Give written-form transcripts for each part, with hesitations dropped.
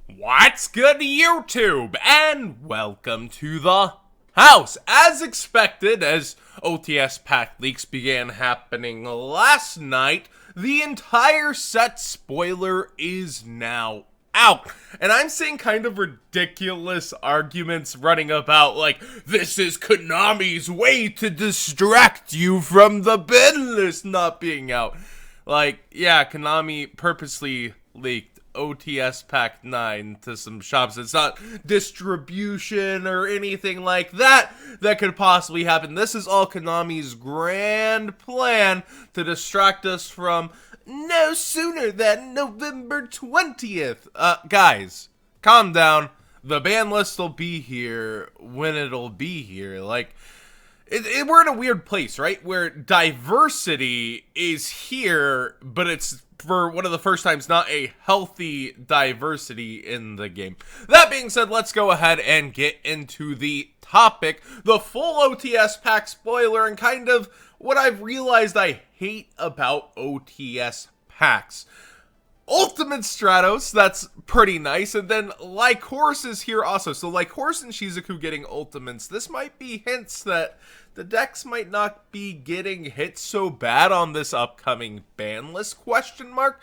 What's good, YouTube? And welcome to the house. As expected, as OTS pack leaks began happening last night, the entire set spoiler is now out. And I'm seeing kind of ridiculous arguments running about like, this is Konami's way to distract you from the bin list not being out. Like, yeah, Konami purposely leaked OTS Pack 9 to some shops. It's not distribution or anything like that that could possibly happen. This is all Konami's grand plan to distract us from no sooner than November 20th. Guys, calm down. The ban list will be here when it'll be here. Like, we're in a weird place, right? Where diversity is here, but it's for one of the first times not a healthy diversity in the game. That being said, let's go ahead and get into the topic, the full OTS pack spoiler, and kind of what I've realized I hate about OTS packs. Ultimate Stratos, that's pretty nice, and then Lycoris is here also. So Lycoris and Shizuku getting ultimates, this might be hints that the decks might not be getting hit so bad on this upcoming ban list, question mark.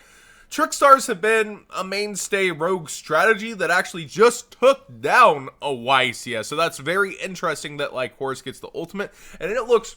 Trickstars have been a mainstay rogue strategy that actually just took down a YCS, so that's very interesting that Lycoris gets the ultimate, and it looks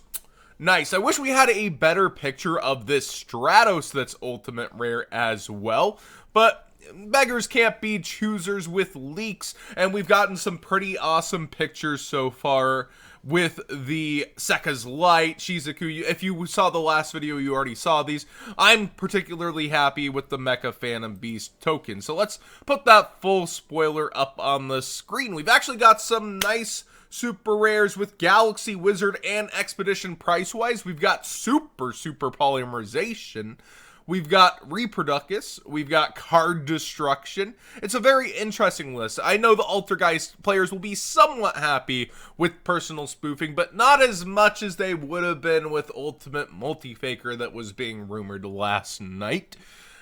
nice. I wish we had a better picture of this Stratos that's ultimate rare as well, but beggars can't be choosers with leaks, and we've gotten some pretty awesome pictures so far with the Sekka's Light, Shizuku. If you saw the last video, you already saw these. I'm particularly happy with the Mecha Phantom Beast token, so let's put that full spoiler up on the screen. We've actually got some nice super rares with Galaxy Wizard and Expedition price-wise. We've got super polymerization. We've got Reproducus. We've got Card Destruction. It's a very interesting list. I know the Altergeist players will be somewhat happy with personal spoofing, but not as much as they would have been with Ultimate Multi-Faker that was being rumored last night.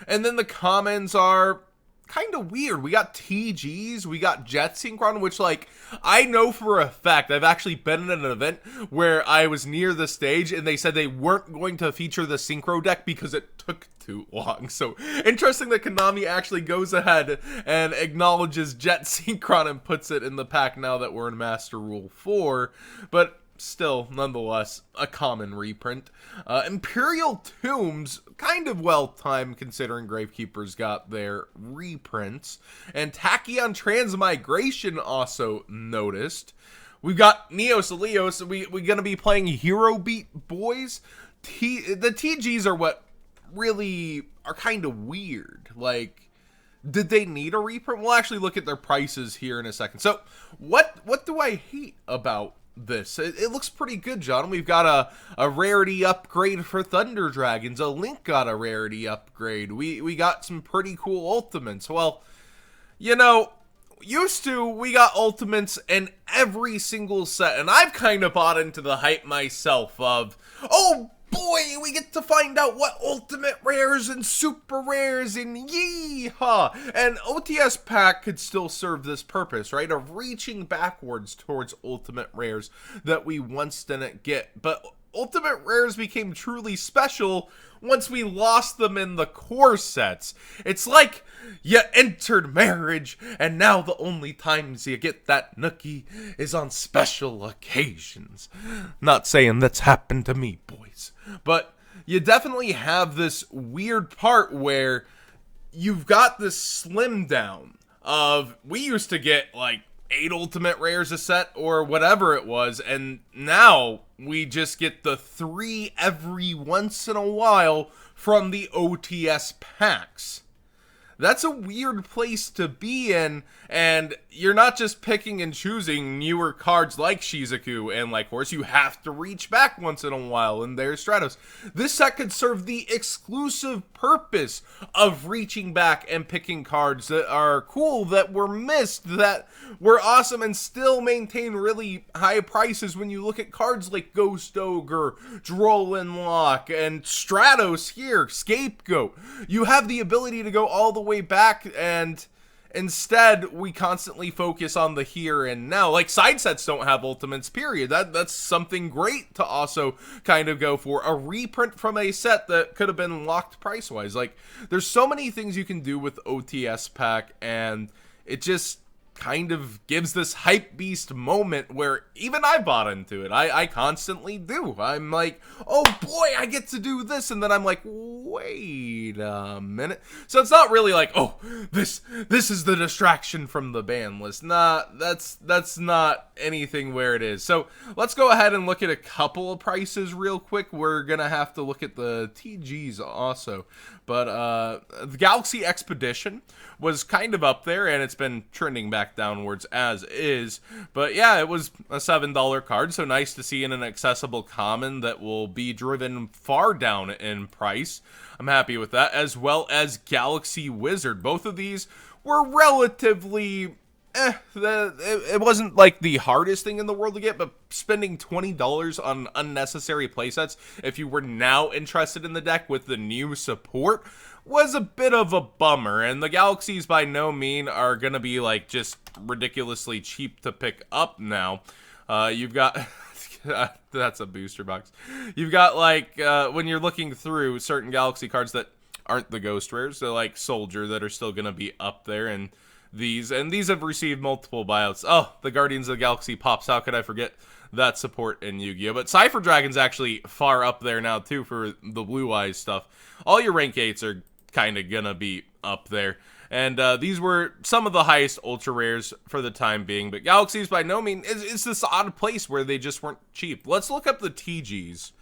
And then the commons are kind of weird. We got TGs, we got Jet Synchron, which, like, I know for a fact, I've actually been in an event where I was near the stage and they said they weren't going to feature the Synchro deck because it took too long. So interesting that Konami actually goes ahead and acknowledges Jet Synchron and puts it in the pack now that we're in Master Rule 4, but still, nonetheless, a common reprint. Imperial Tombs, kind of well-timed considering Gravekeeper's got their reprints. And Tachyon Transmigration also noticed. We've got Neos Leos. We're going to be playing Hero Beat Boys. The TGs are what really are kind of weird. Like, did they need a reprint? We'll actually look at their prices here in a second. So, what do I hate about this? It looks pretty good, John. We've got a rarity upgrade for Thunder Dragons. A Link got a rarity upgrade. We got some pretty cool ultimates. Well, you know, used to, we got ultimates in every single set, and I've kind of bought into the hype myself of, oh boy, we get to find out what ultimate rares and super rares and yeehaw. And OTS pack could still serve this purpose, right? Of reaching backwards towards ultimate rares that we once didn't get. But ultimate rares became truly special once we lost them in the core sets. It's like you entered marriage, and now the only times you get that nookie is on special occasions. Not saying that's happened to me, boys. But you definitely have this weird part where you've got this slim down of, we used to get like 8 ultimate rares a set or whatever it was, and now we just get the 3 every once in a while from the OTS packs. That's a weird place to be in, and you're not just picking and choosing newer cards like Shizuku and Lycoris. You have to reach back once in a while, and there's Stratos. This set could serve the exclusive purpose of reaching back and picking cards that are cool, that were missed, that were awesome, and still maintain really high prices when you look at cards like Ghost Ogre, Drollin Lock, and Stratos here, Scapegoat. You have the ability to go all the way back, and Instead, we constantly focus on the here and now. Like, side sets don't have ultimates, period. That's something great to also kind of go for. A reprint from a set that could have been locked price-wise. Like, there's so many things you can do with OTS pack, and it just kind of gives this hype beast moment where even I bought into it. I constantly do. I'm like, oh boy, I get to do this, and then I'm like, wait a minute. So it's not really like, oh, this is the distraction from the ban list. Nah, that's not anything where it is. So let's go ahead and look at a couple of prices real quick. We're gonna have to look at the TGs also. But the Galaxy Expedition was kind of up there, and it's been trending back downwards as is. But yeah, it was a $7 card, so nice to see in an accessible common that will be driven far down in price. I'm happy with that, as well as Galaxy Wizard. Both of these were relatively... it wasn't like the hardest thing in the world to get, but spending $20 on unnecessary playsets if you were now interested in the deck with the new support was a bit of a bummer. And the Galaxies by no means are gonna be like just ridiculously cheap to pick up now. You've got that's a booster box. You've got like when you're looking through certain Galaxy cards that aren't the Ghost Rares, they're like Soldier that are still gonna be up there, and these have received multiple buyouts. Oh, the Guardians of the Galaxy pops. How could I forget that support in Yu-Gi-Oh? But Cypher Dragon's actually far up there now too for the Blue Eyes stuff. All your rank 8s are kind of gonna be up there. And these were some of the highest ultra rares for the time being. But Galaxies by no means it's this odd place where they just weren't cheap. Let's look up the TGs,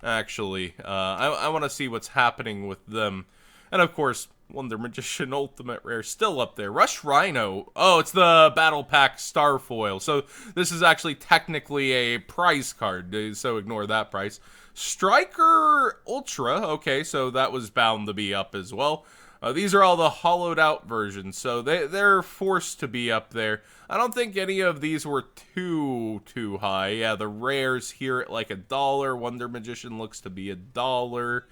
actually. I want to see what's happening with them. And of course, Wonder Magician Ultimate Rare still up there. Rush Rhino. Oh, it's the Battle Pack Star Foil. So this is actually technically a prize card, so ignore that price. Striker Ultra. Okay, so that was bound to be up as well. These are all the hollowed out versions, so they're forced to be up there. I don't think any of these were too high. Yeah, the rares here at like $1. Wonder Magician looks to be $1.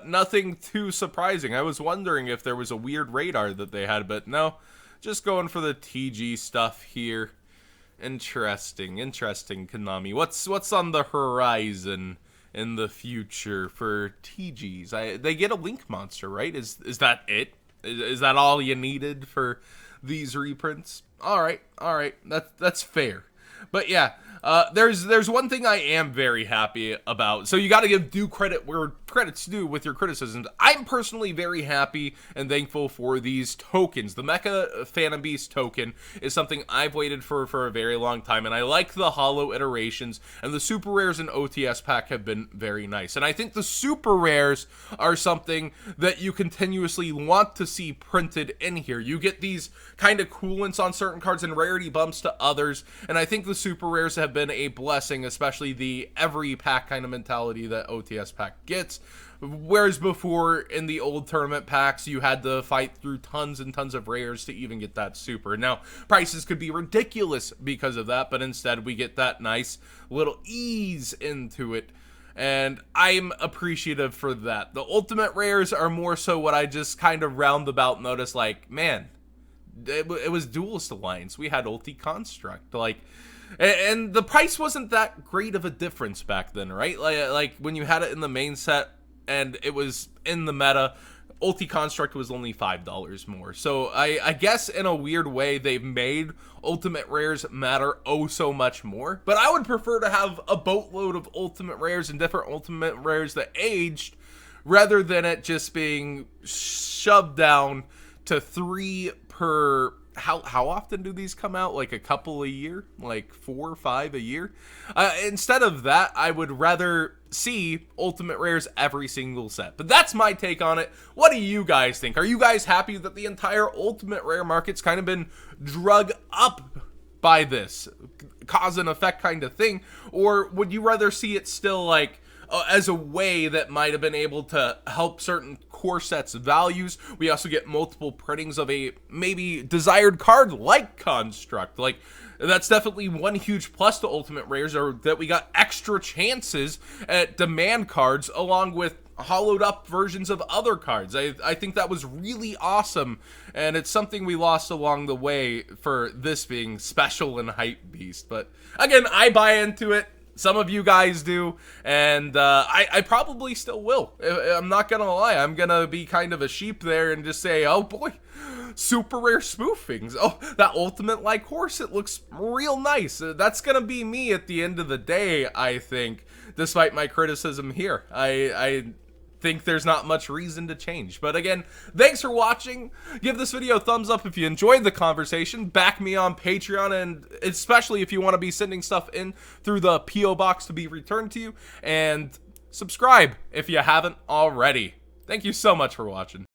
Nothing too surprising. I was wondering if there was a weird radar that they had, but no. Just going for the TG stuff here. Interesting, Konami. What's on the horizon in the future for TGs? They get a Link monster, right? Is that it? Is that all you needed for these reprints? All right. That's fair. But yeah, there's one thing I am very happy about. So you got to give due credit where credit's due with your criticisms. I'm personally very happy and thankful for these tokens. The Mecha Phantom Beast token is something I've waited for a very long time, and I like the hollow iterations, and the super rares in OTS pack have been very nice. And I think the super rares are something that you continuously want to see printed in here. You get these kind of coolants on certain cards and rarity bumps to others, and I think the super rares have been a blessing, especially the every pack kind of mentality that OTS pack gets. Whereas before, in the old tournament packs, you had to fight through tons and tons of rares to even get that super. Now, prices could be ridiculous because of that, but instead we get that nice little ease into it, and I'm appreciative for that. The ultimate rares are more so what I just kind of roundabout noticed, like, man, it was Duelist Alliance. We had Ulti Construct, like... And the price wasn't that great of a difference back then, right? Like when you had it in the main set and it was in the meta, Ulti Construct was only $5 more. So I guess in a weird way, they've made Ultimate Rares matter oh so much more. But I would prefer to have a boatload of Ultimate Rares and different Ultimate Rares that aged, rather than it just being shoved down to 3 per... How often do these come out? Like a couple a year? Like 4 or 5 a year? Instead of that, I would rather see Ultimate Rares every single set. But that's my take on it. What do you guys think? Are you guys happy that the entire Ultimate Rare market's kind of been drug up by this cause and effect kind of thing? Or would you rather see it still like as a way that might have been able to help certain core sets values? We also get multiple printings of a maybe desired card like Construct. Like, that's definitely one huge plus to Ultimate Rares, or that we got extra chances at demand cards along with hollowed up versions of other cards. I think that was really awesome, and it's something we lost along the way for this being special and hype beast. But again, I buy into it. Some of you guys do, and I probably still will. I'm not gonna lie. I'm gonna be kind of a sheep there and just say, oh boy, super rare spoofings. Oh, that ultimate like horse, it looks real nice. That's gonna be me at the end of the day, I think, despite my criticism here. I think there's not much reason to change. But again, thanks for watching. Give this video a thumbs up if you enjoyed the conversation. Back me on Patreon, and especially if you want to be sending stuff in through the P.O. box to be returned to you. And subscribe if you haven't already. Thank you so much for watching.